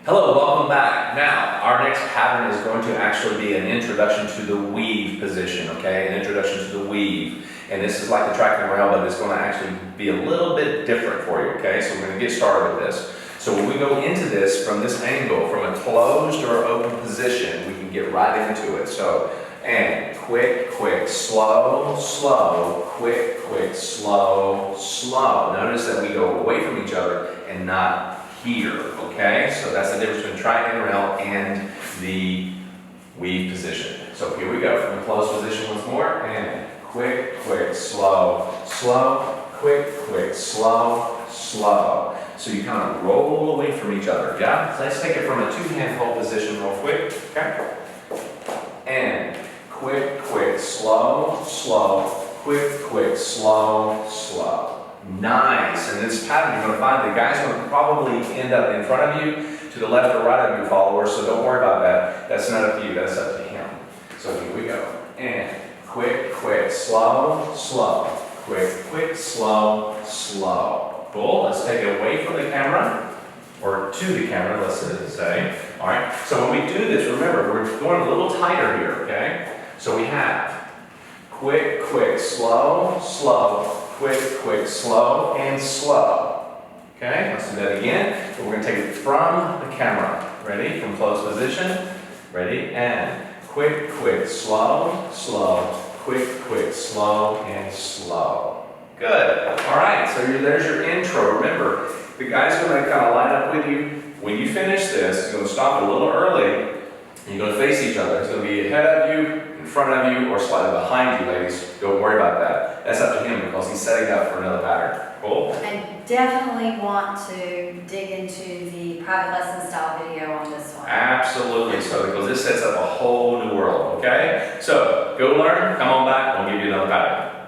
Hello, welcome back. Now, our next pattern is going to actually be an introduction to the weave position, okay? An introduction to the weave. And this is like the track and rail, but it's going to actually be a little bit different for you, okay? So we're going to get started with this. So when we go into this from this angle, from a closed or open position, we can get right into it. So, and quick, quick, slow, slow, quick, quick, slow, slow. Notice that we go away from each other and not here, okay? So that's the difference between track and rail and the weave position. So here we go, from the closed position once more, and quick, quick, slow, slow, quick, quick, slow, slow. So you kind of roll away from each other, yeah? So let's take it from a two-hand hold position real quick, okay? And quick, quick, slow, slow, quick, quick, slow, slow. Nice. And this pattern, you're going to find the guy's going to probably end up in front of you, to the left or right of your follower, so don't worry about that. That's not up to you, that's up to him. So here we go. And quick, quick, slow, slow. Quick, quick, slow, slow. Cool. Let's take it away from the camera, or to the camera, let's say. All right. So when we do this, remember, we're going a little tighter here, okay? So we have quick, quick, slow, slow, quick, quick, slow, and slow. Okay, let's do that again. So we're going to take it from the camera. Ready? From closed position. Ready? And quick, quick, slow, slow, quick, quick, slow, and slow. Good. All right, so there's your intro. Remember, the guy's going to kind of line up with you. When you finish this, he's going to stop a little early. And you're going to face each other. He's going to be ahead of you, in front of you, or slightly behind you, ladies. Don't worry about that. That's up to him because he's setting up for another pattern. Cool? And definitely want to dig into the private lesson style video on this one. Absolutely so, because this sets up a whole new world, okay? So, go learn, come on back, we'll give you another pattern.